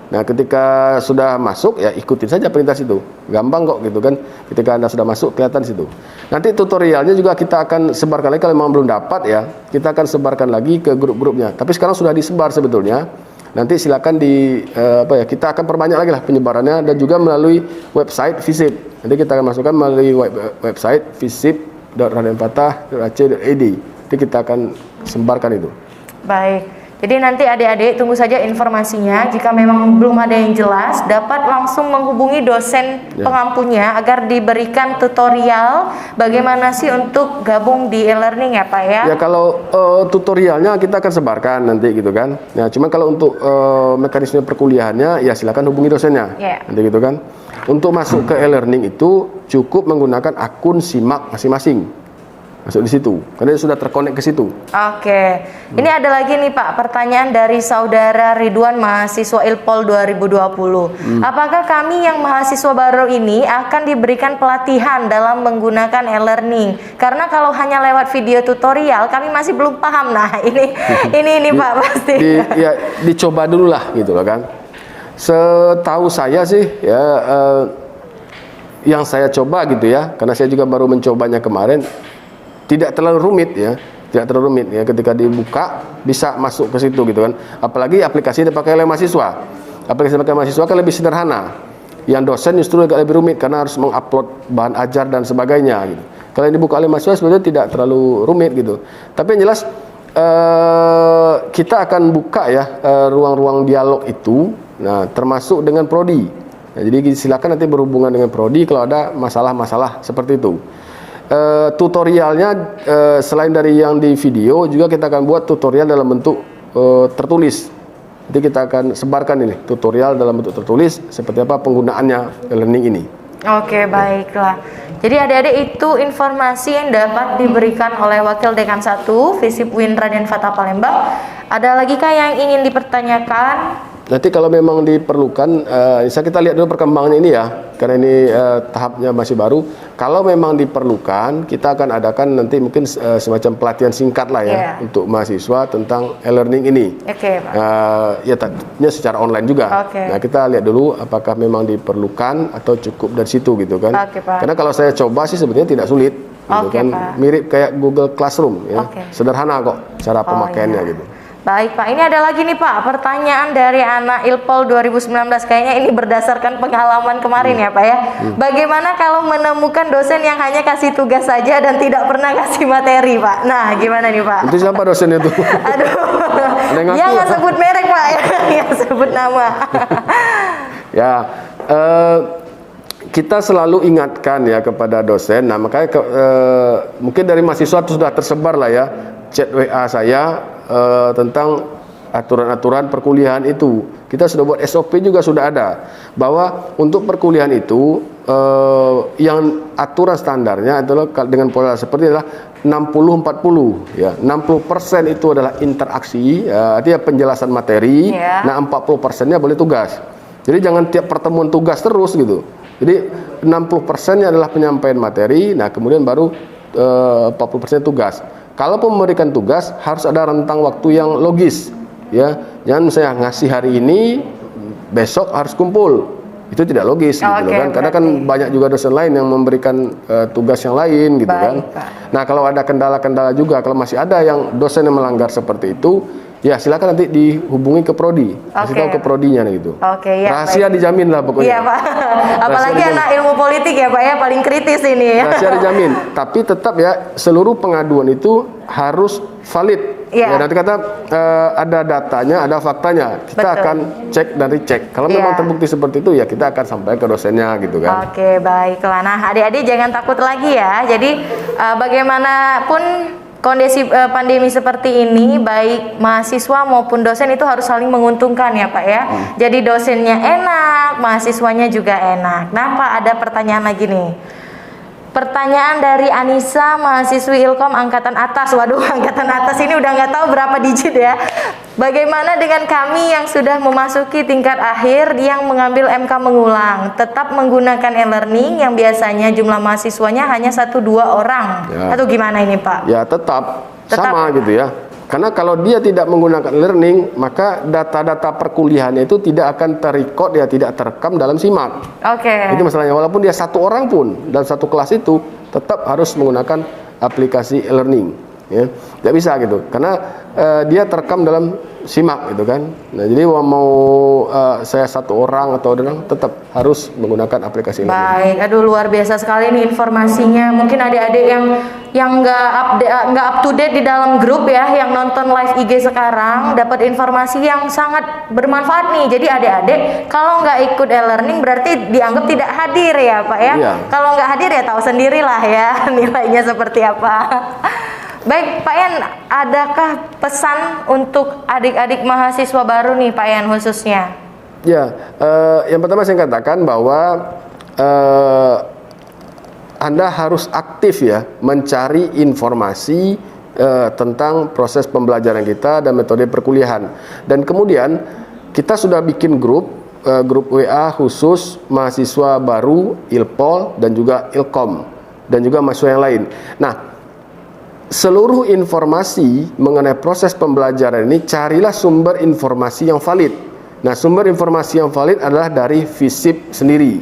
B: Nah, ketika sudah masuk, ya ikutin saja perintah situ. Gampang kok, gitu kan. Ketika Anda sudah masuk, kelihatan situ. Nanti tutorialnya juga kita akan sebarkan lagi, kalau memang belum dapat ya, kita akan sebarkan lagi ke grup-grupnya. Tapi sekarang sudah disebar sebetulnya. Nanti silakan kita akan perbanyak lagi lah penyebarannya dan juga melalui website FISIP. Nanti kita akan masukkan melalui website fisip.radenfatah.ac.id. Nanti kita akan sebarkan itu.
A: Baik. Jadi nanti adik-adik tunggu saja informasinya. Jika memang belum ada yang jelas, dapat langsung menghubungi dosen pengampunya agar diberikan tutorial bagaimana sih untuk gabung di e-learning ya Pak ya.
B: Ya kalau tutorialnya kita akan sebarkan nanti gitu kan. Nah, cuma kalau untuk mekanisme perkuliahannya ya silakan hubungi dosennya. Nanti gitu kan. Untuk masuk ke e-learning itu cukup menggunakan akun SIMAK masing-masing. Masuk di situ, karena dia sudah terkonek ke situ.
A: Oke, ini ada lagi nih Pak, pertanyaan dari Saudara Ridwan, mahasiswa Ilpol 2020. Apakah kami yang mahasiswa baru ini akan diberikan pelatihan dalam menggunakan e-learning? Karena kalau hanya lewat video tutorial, kami masih belum paham. Nah, ini Pak pasti.
B: Dicoba dulu lah, gitu loh kan. Setahu saya sih, ya yang saya coba gitu ya, karena saya juga baru mencobanya kemarin. Tidak terlalu rumit ya, ketika dibuka bisa masuk ke situ gitu kan. Apalagi aplikasi dipakai oleh mahasiswa. Aplikasi dipakai mahasiswa kan lebih sederhana. Yang dosen justru agak lebih rumit karena harus mengupload bahan ajar dan sebagainya gitu. Kalau yang dibuka oleh mahasiswa sebenarnya tidak terlalu rumit gitu. Tapi yang jelas kita akan buka ya ruang-ruang dialog itu, nah termasuk dengan prodi. Nah, jadi silakan nanti berhubungan dengan prodi kalau ada masalah-masalah seperti itu. Tutorialnya selain dari yang di video, juga kita akan buat tutorial dalam bentuk tertulis. Jadi kita akan sebarkan ini tutorial dalam bentuk tertulis seperti apa penggunaannya e-learning ini.
A: Oke, baiklah. Jadi adik-adik, itu informasi yang dapat diberikan oleh Wakil Dekan 1 Visip UIN Raden Fatah Palembang. Ada lagi kah yang ingin dipertanyakan?
B: Nanti kalau memang diperlukan, kita lihat dulu perkembangannya ini ya, karena ini tahapnya masih baru. Kalau memang diperlukan, kita akan adakan nanti mungkin semacam pelatihan singkat lah ya, untuk mahasiswa tentang e-learning ini.
A: Oke, Pak.
B: Ya tentunya secara online juga.
A: Oke.
B: Nah, kita lihat dulu apakah memang diperlukan atau cukup dari situ gitu kan.
A: Oke, Pak.
B: Karena kalau saya coba sih sebetulnya tidak sulit, gitu
A: Oke,
B: kan.
A: Pak.
B: Mirip kayak Google Classroom ya.
A: Oke.
B: Sederhana kok cara pemakaiannya
A: iya.
B: gitu.
A: Baik, Pak. Ini ada lagi nih, Pak, pertanyaan dari anak Ilpol 2019. Kayaknya ini berdasarkan pengalaman kemarin ya, Pak ya. Bagaimana kalau menemukan dosen yang hanya kasih tugas saja dan tidak pernah kasih materi, Pak? Nah, gimana nih, Pak?
B: Itu siapa dosen itu?
A: Aduh,
B: Ada yang
A: dia
B: ngaku?
A: nggak sebut merek, Pak, ya, sebut nama.
B: Ya, kita selalu ingatkan ya kepada dosen. Nah, makanya mungkin dari mahasiswa itu sudah tersebar lah ya chat WA saya tentang aturan-aturan perkuliahan itu. Kita sudah buat SOP juga sudah ada bahwa untuk perkuliahan itu yang aturan standarnya adalah dengan pola seperti adalah 60-40 ya. 60% itu adalah interaksi, artinya penjelasan materi. Nah, 40%-nya boleh tugas. Jadi jangan tiap pertemuan tugas terus gitu. Jadi 60%-nya adalah penyampaian materi, nah kemudian baru 40% tugas. Kalau memberikan tugas harus ada rentang waktu yang logis, ya. Jangan misalnya ngasih hari ini, besok harus kumpul. Itu tidak logis, gitu kan. Karena kan banyak juga dosen lain yang memberikan tugas yang lain, gitu kan. Nah, kalau ada kendala-kendala juga, kalau masih ada yang dosen yang melanggar seperti itu, ya silakan nanti dihubungi ke prodi, kasih tahu ke prodinya gitu.
A: Ya,
B: rahasia dijamin lah pokoknya.
A: Iya, Pak. Apalagi anak ilmu politik ya, Pak ya, paling kritis ini.
B: Rahasia dijamin. Tapi tetap ya seluruh pengaduan itu harus valid. Ya, nanti kata ada datanya, ada faktanya. Kita akan cek dan recheck. Kalau memang terbukti seperti itu ya kita akan sampaikan ke dosennya gitu kan.
A: Oke, baiklah. Nah, adik-adik jangan takut lagi ya. Jadi bagaimanapun kondisi pandemi seperti ini, baik mahasiswa maupun dosen itu harus saling menguntungkan ya, Pak ya. Jadi dosennya enak, mahasiswanya juga enak. Nah, Pak, ada pertanyaan lagi nih. Pertanyaan dari Anissa, mahasiswi Ilkom angkatan atas. Waduh, angkatan atas ini udah nggak tahu berapa digit ya. Bagaimana dengan kami yang sudah memasuki tingkat akhir yang mengambil MK mengulang, tetap menggunakan e-learning yang biasanya jumlah mahasiswanya hanya 1-2 orang, atau gimana ini, Pak?
B: Ya tetap sama gitu ya. Karena kalau dia tidak menggunakan learning, maka data-data perkuliahannya itu tidak akan terrecord, ya tidak terekam dalam SIMAK. Itu masalahnya. Walaupun dia satu orang pun dalam satu kelas itu tetap harus menggunakan aplikasi e-learning. Ya, tidak bisa gitu. Karena dia terekam dalam SIMAK gitu kan. Nah, jadi mau saya satu orang atau orang tetap harus menggunakan aplikasi e-learning.
A: Baik, aduh luar biasa sekali nih informasinya. Mungkin adik-adik yang nggak up to date di dalam grup ya, yang nonton live IG sekarang dapat informasi yang sangat bermanfaat nih. Jadi adik-adik kalau nggak ikut e-learning berarti dianggap tidak hadir ya, Pak ya. Kalau nggak hadir ya tahu sendirilah ya nilainya seperti apa. Baik, Pak Yan, adakah pesan untuk adik-adik mahasiswa baru nih, Pak Yan, khususnya?
B: Ya, yang pertama saya katakan bahwa Anda harus aktif ya mencari informasi tentang proses pembelajaran kita dan metode perkuliahan. Dan kemudian kita sudah bikin grup WA khusus mahasiswa baru Ilpol dan juga Ilkom dan juga mahasiswa yang lain. Nah, seluruh informasi mengenai proses pembelajaran ini carilah sumber informasi yang valid. Nah, sumber informasi yang valid adalah dari Visip sendiri.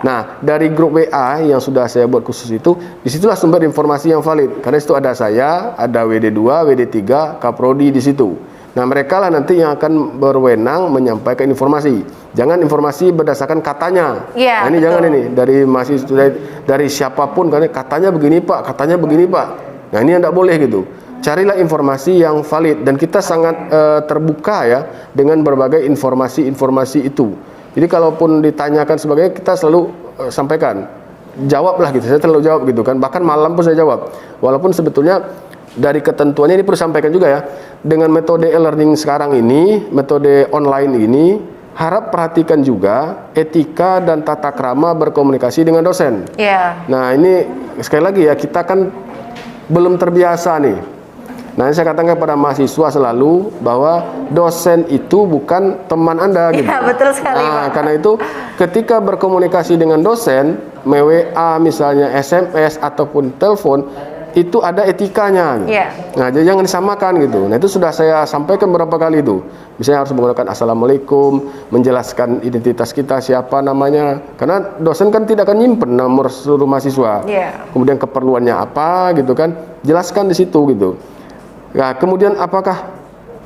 B: Nah, dari grup WA yang sudah saya buat khusus itu, disitulah sumber informasi yang valid. Karena itu ada saya, ada WD2, WD3, Kaprodi di situ. Nah, mereka lah nanti yang akan berwenang menyampaikan informasi. Jangan informasi berdasarkan katanya. Nah, ini jangan ini dari mahasiswa dari siapapun, karena katanya begini Pak, katanya begini Pak. Nah, ini tidak boleh gitu. carilah informasi yang valid, dan kita sangat terbuka ya dengan berbagai informasi-informasi itu. Jadi kalaupun ditanyakan sebagainya, kita selalu sampaikan, jawablah gitu. Saya selalu jawab gitu kan, bahkan malam pun saya jawab. Walaupun sebetulnya dari ketentuannya ini perlu sampaikan juga ya, dengan metode e-learning sekarang ini, metode online ini, harap perhatikan juga etika dan tata krama berkomunikasi dengan dosen. Nah ini sekali lagi ya, kita kan belum terbiasa nih. Nah saya katakan kepada mahasiswa selalu bahwa dosen itu bukan teman Anda gitu.
A: Iya, betul sekali,
B: Nah,
A: Pak.
B: karena itu ketika berkomunikasi dengan dosen, WA misalnya, SMS ataupun telepon, itu ada etikanya. Gitu. Nah, jadi jangan disamakan gitu. Nah, itu sudah saya sampaikan beberapa kali itu. Misalnya harus menggunakan assalamualaikum, menjelaskan identitas kita, siapa namanya. Karena dosen kan tidak akan nyimpen nomor seluruh mahasiswa. Kemudian keperluannya apa gitu kan, jelaskan di situ gitu. Nah, kemudian apakah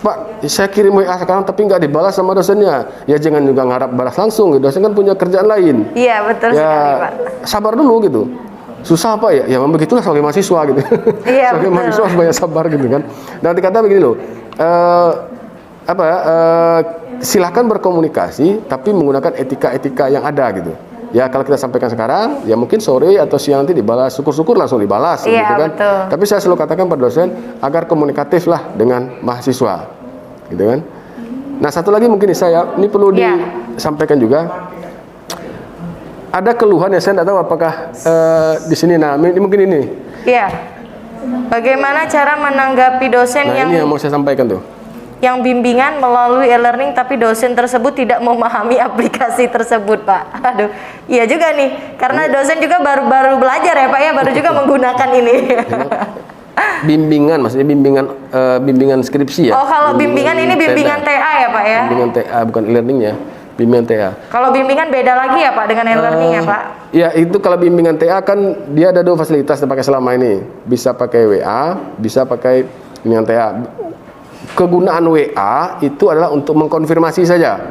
B: Pak, saya kirim WA sekarang tapi nggak dibalas sama dosennya, ya jangan juga ngarap balas langsung. Dosen kan punya kerjaan lain.
A: Iya, betul
B: ya,
A: sekali, Pak.
B: Sabar dulu gitu. Susah apa ya? Ya memang begitulah sebagai mahasiswa gitu.
A: Iya,
B: sebagai
A: betul.
B: mahasiswa harus banyak sabar gitu kan. Dan dikata begini loh, silahkan berkomunikasi tapi menggunakan etika-etika yang ada gitu. Ya kalau kita sampaikan sekarang, ya mungkin sore atau siang nanti dibalas, syukur-syukur langsung dibalas gitu kan.
A: Betul.
B: Tapi saya selalu katakan pada dosen agar komunikatif lah dengan mahasiswa, gitu kan. Nah satu lagi mungkin ini perlu disampaikan juga. Ada keluhan ya, saya tidak tahu apakah di sini. Nah ini mungkin ini.
A: Bagaimana cara menanggapi dosen
B: Nah ini yang mau saya sampaikan tuh.
A: Yang bimbingan melalui e-learning tapi dosen tersebut tidak memahami aplikasi tersebut, Pak. Aduh, iya juga nih, karena dosen juga baru belajar ya, Pak ya, baru juga menggunakan ini.
B: Bimbingan, maksudnya bimbingan skripsi ya.
A: Oh, kalau bimbingan ini bimbingan TA ya, Pak ya?
B: Bimbingan TA, bukan e-learning ya, bimbingan TA.
A: Kalau bimbingan beda lagi ya, Pak, dengan e-learning ya, Pak?
B: Ya itu kalau bimbingan TA kan dia ada dua fasilitas yang pakai selama ini, bisa pakai WA, bisa pakai bimbingan TA. Kegunaan WA itu adalah untuk mengkonfirmasi saja.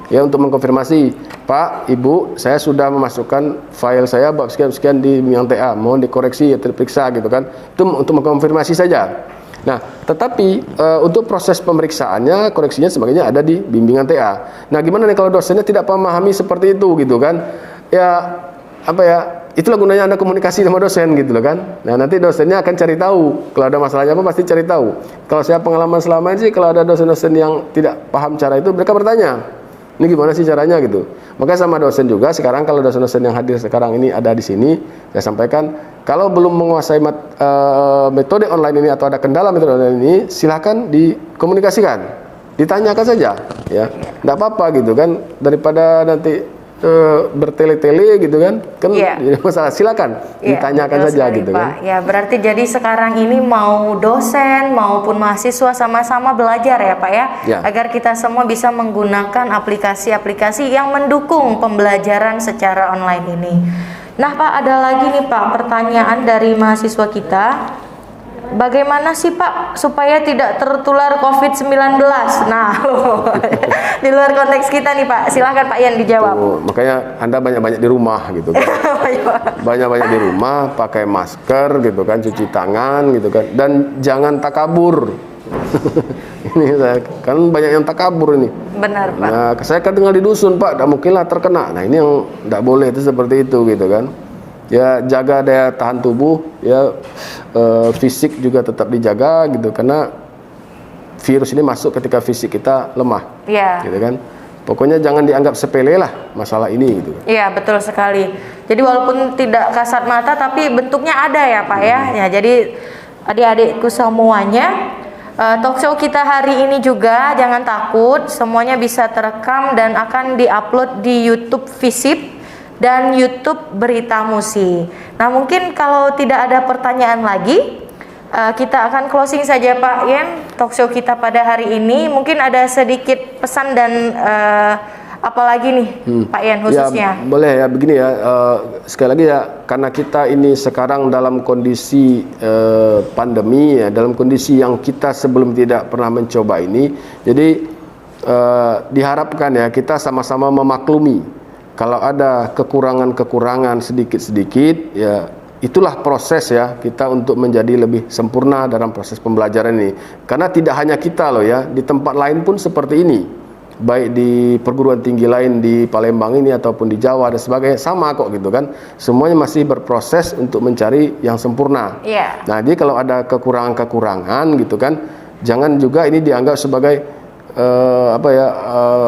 B: Ya, untuk mengkonfirmasi, Pak, Ibu, saya sudah memasukkan file saya bab sekian-sekian di bimbingan TA, mohon dikoreksi atau diperiksa gitu kan. Itu untuk mengkonfirmasi saja. Nah, tetapi untuk proses pemeriksaannya, koreksinya sebagainya ada di bimbingan TA. Nah, gimana nih kalau dosennya tidak memahami seperti itu gitu kan? Ya, apa ya? Itulah gunanya Anda komunikasi sama dosen gitu loh kan. Nah nanti dosennya akan cari tahu. Kalau ada masalahnya apa pasti cari tahu. Kalau saya pengalaman selama ini sih, kalau ada dosen-dosen yang tidak paham cara itu, mereka bertanya, ini gimana sih caranya gitu. Makanya sama dosen juga sekarang, kalau dosen-dosen yang hadir sekarang ini ada di sini, saya sampaikan, kalau belum menguasai metode online ini atau ada kendala metode online ini, silakan dikomunikasikan, ditanyakan saja ya. Tidak apa-apa gitu kan, daripada nanti bertele-tele gitu kan, masalah, silakan ditanyakan saja
A: sekali,
B: gitu
A: Pak.
B: kan.
A: Ya berarti jadi sekarang ini mau dosen maupun mahasiswa sama-sama belajar ya, Pak ya, agar kita semua bisa menggunakan aplikasi-aplikasi yang mendukung pembelajaran secara online ini. Nah Pak, ada lagi nih Pak pertanyaan dari mahasiswa kita. Bagaimana sih Pak supaya tidak tertular COVID-19? Nah, di luar konteks kita nih Pak, silahkan Pak Ian dijawab.
B: Makanya Anda banyak-banyak di rumah gitu kan. Banyak-banyak di rumah, pakai masker gitu kan, cuci tangan gitu kan, dan jangan takabur. Ini kan banyak yang takabur ini.
A: Benar Pak.
B: Nah, saya kan tinggal di dusun Pak, tidak mungkinlah terkena. Nah ini yang tidak boleh itu seperti itu gitu kan. Ya jaga daya tahan tubuh, ya fisik juga tetap dijaga gitu, karena virus ini masuk ketika fisik kita lemah, gitu kan. Pokoknya jangan dianggap sepele lah masalah ini gitu.
A: Iya betul sekali. Jadi walaupun tidak kasat mata tapi bentuknya ada ya Pak ya. Ya jadi adik-adikku semuanya, talkshow kita hari ini juga jangan takut, semuanya bisa terekam dan akan diupload di YouTube Visip dan YouTube Berita Musi. Nah mungkin kalau tidak ada pertanyaan lagi, kita akan closing saja Pak Ian talkshow kita pada hari ini. Mungkin ada sedikit pesan dan apalagi nih Pak Ian khususnya.
B: Ya, boleh ya begini ya, sekali lagi ya, karena kita ini sekarang dalam kondisi pandemi ya, dalam kondisi yang kita sebelum tidak pernah mencoba ini, jadi diharapkan ya kita sama-sama memaklumi. Kalau ada kekurangan-kekurangan sedikit-sedikit ya, itulah proses ya kita untuk menjadi lebih sempurna dalam proses pembelajaran ini. Karena tidak hanya kita loh ya, di tempat lain pun seperti ini. Baik di perguruan tinggi lain di Palembang ini ataupun di Jawa dan sebagainya sama kok gitu kan. Semuanya masih berproses untuk mencari yang sempurna.
A: Yeah.
B: Nah, jadi kalau ada kekurangan-kekurangan gitu kan, jangan juga ini dianggap sebagai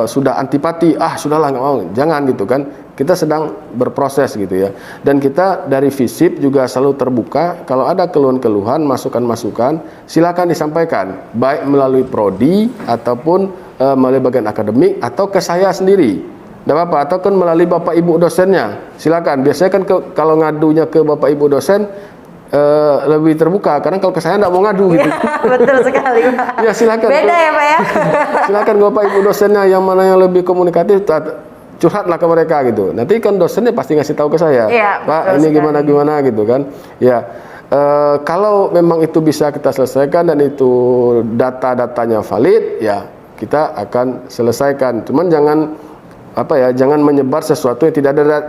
B: sudah antipati, sudahlah nggak mau, jangan gitu kan. Kita sedang berproses gitu ya, dan kita dari FISIP juga selalu terbuka. Kalau ada keluhan-keluhan, masukan-masukan, silakan disampaikan, baik melalui prodi ataupun melalui bagian akademik atau ke saya sendiri, tidak apa-apa, atau kan melalui bapak ibu dosennya, silakan. Biasanya kan kalau ngadunya ke bapak ibu dosen lebih terbuka, karena kalau ke saya tidak mau ngadu gitu.
A: Betul sekali, Pak.
B: Ya silakan.
A: Beda ya, Pak ya.
B: Silakan bapak ibu dosennya yang mana yang lebih komunikatif, curhatlah ke mereka gitu. Nanti kan dosennya pasti ngasih tahu ke saya,
A: ya,
B: Pak ini gimana gitu kan. Ya kalau memang itu bisa kita selesaikan dan itu data-datanya valid, ya kita akan selesaikan. Cuman jangan jangan menyebar sesuatu yang tidak ada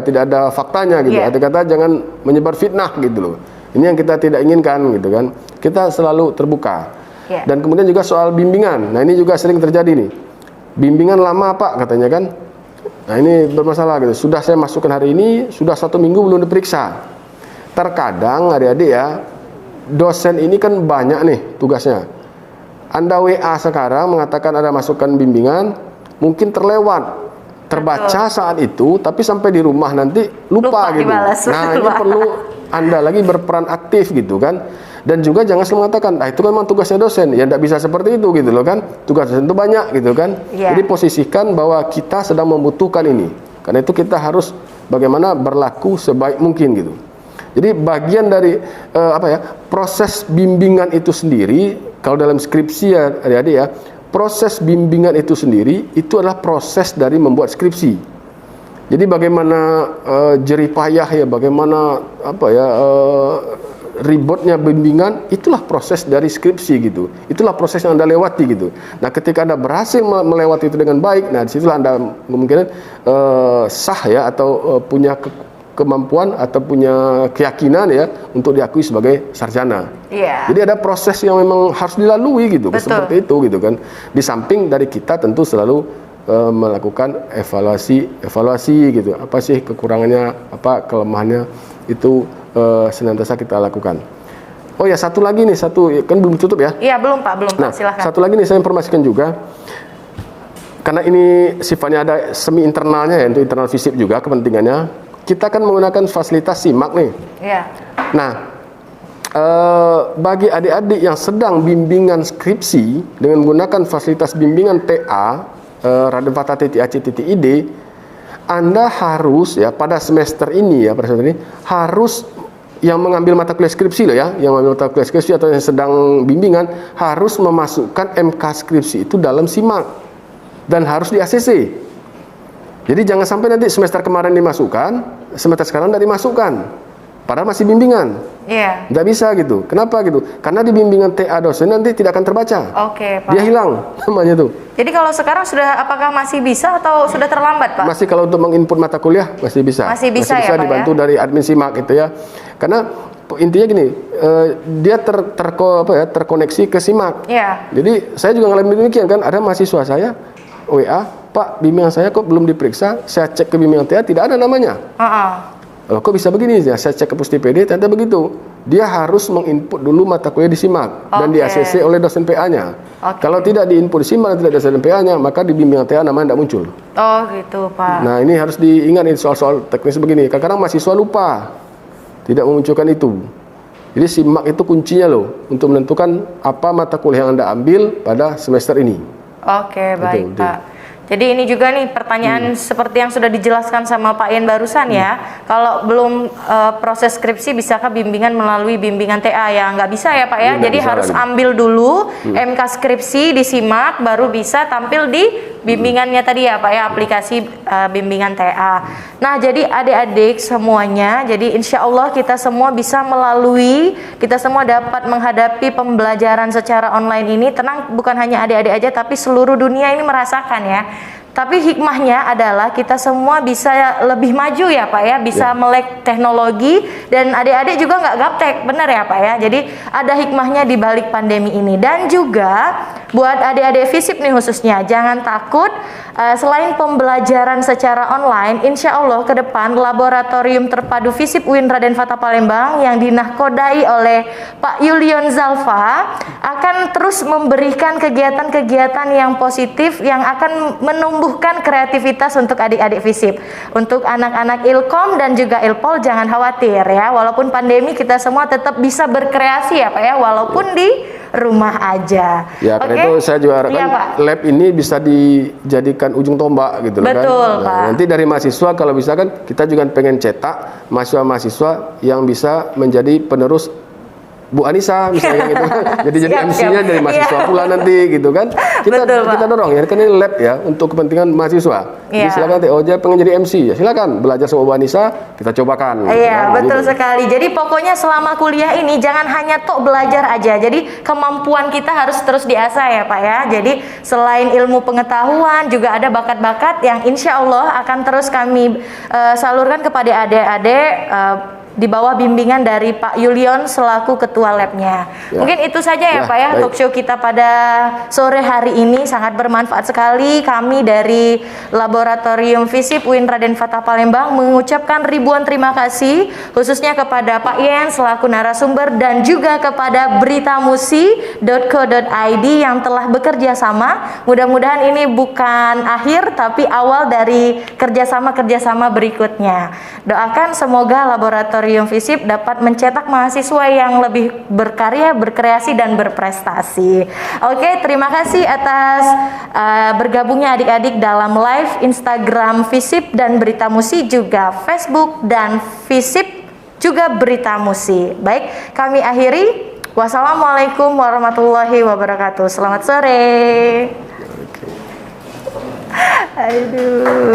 B: tidak ada faktanya gitu.
A: Yeah.
B: Arti kata jangan menyebar fitnah gitu loh. Ini yang kita tidak inginkan gitu kan. Kita selalu terbuka.
A: Yeah.
B: Dan kemudian juga soal bimbingan. Nah, ini juga sering terjadi nih. Bimbingan lama Pak katanya kan. Nah, ini bermasalah gitu. Sudah saya masukkan hari ini, sudah 1 minggu belum diperiksa. Terkadang adik-adik ya, dosen ini kan banyak nih tugasnya. Anda WA sekarang mengatakan ada masukan bimbingan, mungkin terlewat, terbaca saat itu, tapi sampai di rumah nanti lupa gitu.
A: Dibalas,
B: nah, ini perlu Anda lagi berperan aktif gitu kan. Dan juga jangan selalu mengatakan, itu kan memang tugasnya dosen. Ya tidak bisa seperti itu gitu loh kan. Tugas dosen itu banyak gitu kan.
A: Yeah.
B: Jadi posisikan bahwa kita sedang membutuhkan ini. Karena itu kita harus bagaimana berlaku sebaik mungkin gitu. Jadi bagian dari proses bimbingan itu sendiri, kalau dalam skripsi ya adik-adik ya, proses bimbingan itu sendiri itu adalah proses dari membuat skripsi. Jadi bagaimana jerih payah ya, bagaimana ribetnya bimbingan, itulah proses dari skripsi gitu. Itulah proses yang Anda lewati gitu. Nah, ketika Anda berhasil melewati itu dengan baik, nah disitulah Anda kemungkinan sah ya, atau punya kemampuan atau punya keyakinan ya untuk diakui sebagai sarjana.
A: Yeah.
B: Jadi ada proses yang memang harus dilalui gitu.
A: Betul.
B: Seperti itu gitu kan. Di samping dari kita tentu selalu melakukan evaluasi gitu. Apa sih kekurangannya, apa kelemahannya, itu senantiasa kita lakukan. Oh ya, satu lagi nih, kan belum tutup ya?
A: Iya, belum Pak, belum.
B: Nah,
A: silakan.
B: satu lagi nih saya informasikan juga. Karena ini sifatnya ada semi internalnya ya, untuk internal FISIP juga kepentingannya. Kita kan menggunakan fasilitas SIMAK nih.
A: Iya.
B: Nah, bagi adik-adik yang sedang bimbingan skripsi dengan menggunakan fasilitas bimbingan TA, Radenfata.ac.id, Anda harus ya pada semester ini harus yang mengambil mata kuliah skripsi loh ya, yang mengambil mata kuliah skripsi atau yang sedang bimbingan harus memasukkan MK skripsi itu dalam SIMAK dan harus di ACC. Jadi jangan sampai nanti semester kemarin dimasukkan, semester sekarang tidak dimasukkan, padahal masih bimbingan.
A: Iya.
B: Tidak bisa gitu. Kenapa gitu? Karena di bimbingan TA dosen nanti tidak akan terbaca.
A: Oke, Pak.
B: Dia hilang namanya tuh.
A: Jadi kalau sekarang apakah masih bisa atau sudah terlambat, Pak?
B: Masih, kalau untuk menginput mata kuliah masih bisa.
A: Masih bisa ya, Pak,
B: dibantu
A: ya?
B: dari admin SIMAK gitu ya. Karena intinya gini, dia terkoneksi ke SIMAK.
A: Iya.
B: Jadi saya juga ngalamin demikian kan, ada mahasiswa saya WA, Pak, bimbingan saya kok belum diperiksa, saya cek ke bimbingan TA tidak ada namanya. Loh, kok bisa begini ya? Saya cek ke Pustipedi ternyata begitu. Dia harus menginput dulu mata kuliah di SIMAK dan di ACC oleh dosen PA-nya. Kalau tidak diinput di SIMAK dan tidak ada dosen PA-nya, maka di bimbingan TA namanya tidak muncul.
A: Oh gitu, Pak.
B: Nah, ini harus diingat soal-soal teknis begini. Kadang-kadang mahasiswa lupa, tidak memunculkan itu. Jadi SIMAK itu kuncinya loh untuk menentukan apa mata kuliah yang Anda ambil pada semester ini.
A: Oke, baik Pak. Jadi ini juga nih pertanyaan seperti yang sudah dijelaskan sama Pak Ian barusan ya. Kalau belum proses skripsi, bisakah bimbingan melalui bimbingan TA? Ya nggak bisa ya Pak ya. Jadi harus ambil dulu MK skripsi di SIMAK, baru bisa tampil di bimbingannya tadi ya Pak ya, aplikasi bimbingan TA. Nah, jadi adik-adik semuanya, jadi insya Allah kita semua bisa melalui, kita semua dapat menghadapi pembelajaran secara online ini. Tenang, bukan hanya adik-adik aja, tapi seluruh dunia ini merasakan ya. Tapi hikmahnya adalah kita semua bisa lebih maju ya Pak ya, bisa melek teknologi, dan adik-adik juga nggak gaptek, benar ya Pak ya. Jadi ada hikmahnya di balik pandemi ini. Dan juga buat adik-adik FISIP nih khususnya, jangan takut. Selain pembelajaran secara online, insya Allah ke depan laboratorium terpadu FISIP UIN Raden Fatah Palembang yang dinahkodai oleh Pak Yulion Zalfa akan terus memberikan kegiatan-kegiatan yang positif yang akan menumbuhkan kreativitas untuk adik-adik FISIP. Untuk anak-anak Ilkom dan juga Ilpol jangan khawatir ya, walaupun pandemi kita semua tetap bisa berkreasi ya Pak ya, walaupun di rumah aja.
B: Ya, karena itu saya juga harapkan lab ini bisa dijadikan ujung tombak gitu kan.
A: Betul, Pak.
B: Nanti dari mahasiswa kalau bisa kan kita juga pengen cetak mahasiswa-mahasiswa yang bisa menjadi penerus Bu Anissa misalnya gitu kan. Jadi MC-nya dari mahasiswa pula nanti gitu kan. Kita dorong ya, kan ini lab ya untuk kepentingan mahasiswa. Jadi silakan Oja pengen jadi MC ya, silakan belajar sama Bu Anissa, kita cobakan.
A: Iya, betul sekali. Jadi pokoknya selama kuliah ini jangan hanya tok belajar aja. Jadi kemampuan kita harus terus diasah ya Pak ya. Jadi selain ilmu pengetahuan juga ada bakat-bakat yang insya Allah akan terus kami salurkan kepada adik-adik di bawah bimbingan dari Pak Yulion selaku ketua labnya. Mungkin itu saja ya Pak ya, talk show kita pada sore hari ini sangat bermanfaat sekali. Kami dari Laboratorium FISIP UIN Raden Fatah Palembang mengucapkan ribuan terima kasih khususnya kepada Pak Yen selaku narasumber dan juga kepada beritamusi.co.id yang telah bekerja sama. Mudah-mudahan ini bukan akhir tapi awal dari kerjasama-kerjasama berikutnya. Doakan semoga Laboratorium FISIP dapat mencetak mahasiswa yang lebih berkarya, berkreasi, dan berprestasi. Oke, terima kasih atas bergabungnya adik-adik dalam live Instagram FISIP dan Berita Musi, juga Facebook dan FISIP juga Berita Musi. Baik, kami akhiri. Wassalamualaikum warahmatullahi wabarakatuh. Selamat sore. Aduh.